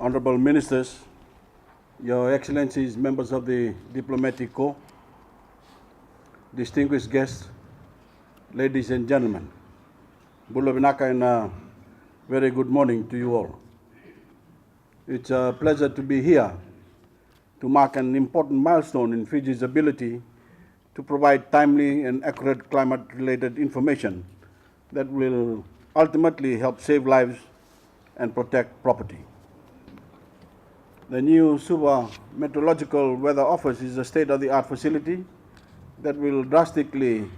Honorable Ministers, Your Excellencies, members of the Diplomatic Corps, distinguished guests, ladies and gentlemen, Bulabinaka and a very good morning to you all. It's a pleasure to be here to mark an important milestone in Fiji's ability to provide timely and accurate climate-related information that will ultimately help save lives and protect property. The new Suva Meteorological Weather Office is a state-of-the-art facility that will drastically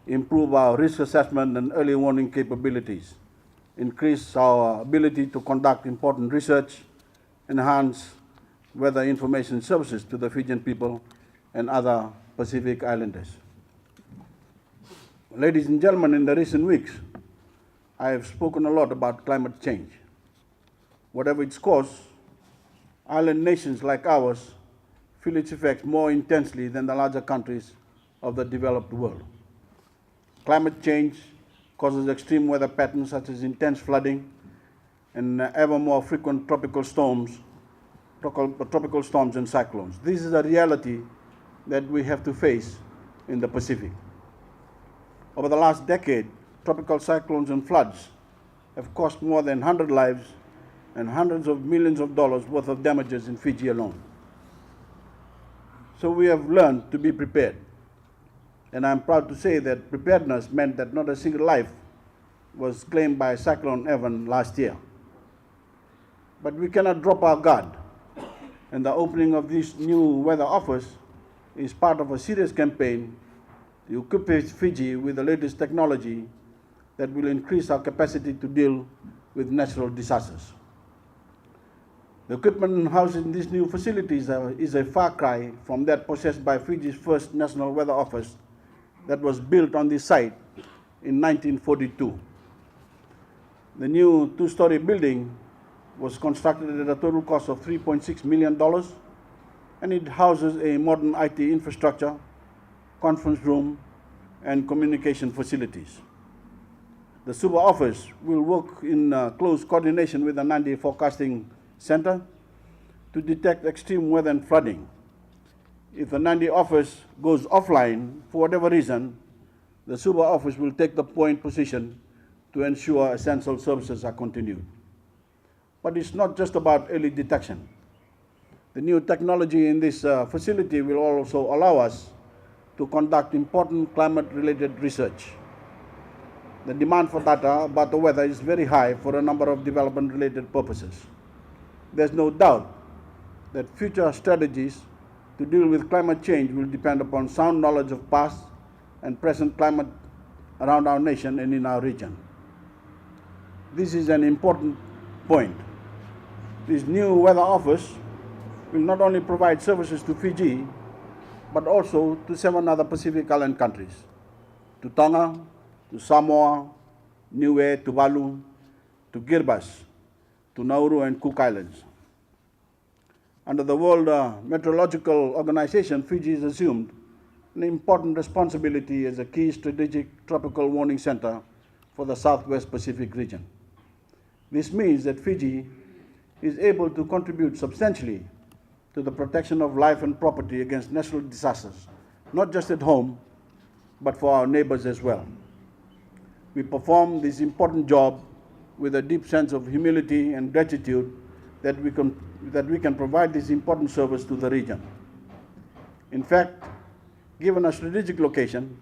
improve our risk assessment and early warning capabilities, increase our ability to conduct important research, enhance weather information services to the Fijian people and other Pacific Islanders. Ladies and gentlemen, in the recent weeks, I have spoken a lot about climate change. Whatever its cause, island nations like ours feel its effects more intensely than the larger countries of the developed world. Climate change causes extreme weather patterns such as intense flooding and ever more frequent tropical storms and cyclones. This is a reality that we have to face in the Pacific. Over the last decade, tropical cyclones and floods have cost more than 100 lives and hundreds of millions of dollars worth of damages in Fiji alone. So we have learned to be prepared. And I'm proud to say that preparedness meant that not a single life was claimed by Cyclone Evan last year. But we cannot drop our guard. And the opening of this new weather office is part of a serious campaign to equip Fiji with the latest technology that will increase our capacity to deal with natural disasters. The equipment housed in these new facilities is a far cry from that possessed by Fiji's first National Weather Office that was built on this site in 1942. The new two-story building was constructed at a total cost of $3.6 million, and it houses a modern IT infrastructure, conference room, and communication facilities. The Suva office will work in close coordination with the Nandi Forecasting Center to detect extreme weather and flooding. If the Nandi office goes offline for whatever reason, the Suva office will take the point position to ensure essential services are continued. But it's not just about early detection. The new technology in this facility will also allow us to conduct important climate-related research. The demand for data about the weather is very high for a number of development-related purposes. There's no doubt that future strategies to deal with climate change will depend upon sound knowledge of past and present climate around our nation and in our region. This is an important point. This new weather office will not only provide services to Fiji, but also to 7 other Pacific Island countries, to Tonga, to Samoa, Niue, Tuvalu, to Kiribati, to Nauru and Cook Islands. Under the World Meteorological Organization, Fiji has assumed an important responsibility as a key strategic tropical warning center for the Southwest Pacific region. This means that Fiji is able to contribute substantially to the protection of life and property against natural disasters, not just at home, but for our neighbors as well. We perform this important job with a deep sense of humility and gratitude that we can provide this important service to the region. In fact, given a strategic location,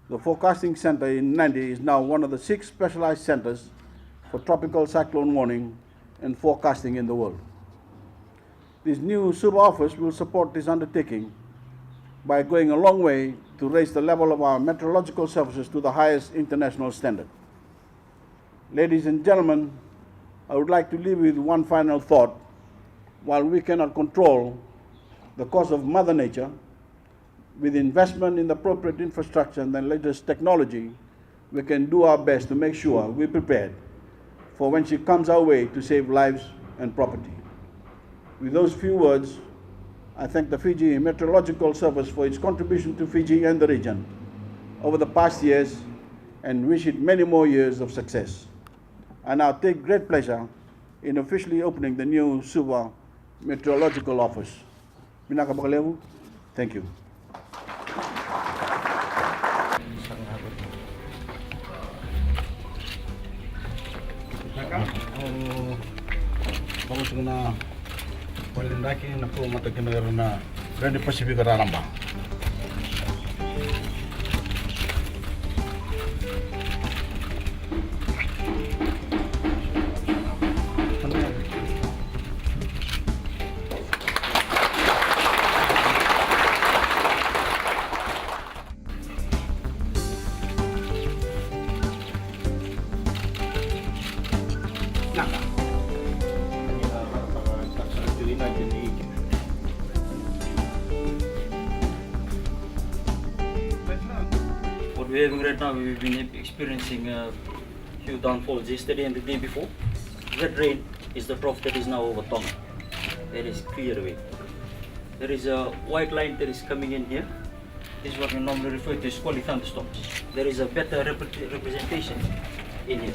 the Forecasting Center in Nandi is now one of the 6 specialized centers for tropical cyclone warning and forecasting in the world. This new Suva office will support this undertaking by going a long way to raise the level of our meteorological services to the highest international standard. Ladies and gentlemen, I would like to leave with one final thought. While we cannot control the course of Mother Nature, with investment in the appropriate infrastructure and the latest technology, we can do our best to make sure we're prepared for when she comes our way to save lives and property. With those few words, I thank the Fiji Meteorological Service for its contribution to Fiji and the region over the past years and wish it many more years of success. I now take great pleasure in officially opening the new Suva Meteorological Office. Minakabakalewu, thank you. Vamos na walindaki na po mataginagaro na Grande Pacific Raramba. What we're having right now, we've been experiencing few downfalls yesterday and the day before. That rain is the trough that is now over Tonga. That is clear away. There is a white line that is coming in here. This is what we normally refer to as squally thunderstorms. There is a better representation in here.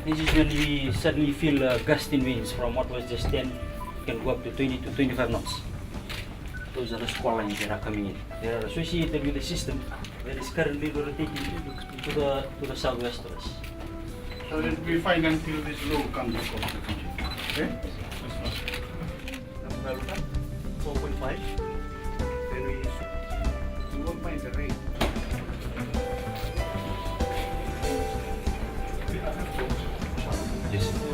This is when we suddenly feel gusting winds from what was just 10 can go up to 20 to 25 knots. Those are the squall lines that are coming in. They are associated with the system that is currently rotating to the southwest of us. So it will be fine until this low comes across the country. Okay? 4.5. Then we won't find the rain. Yes.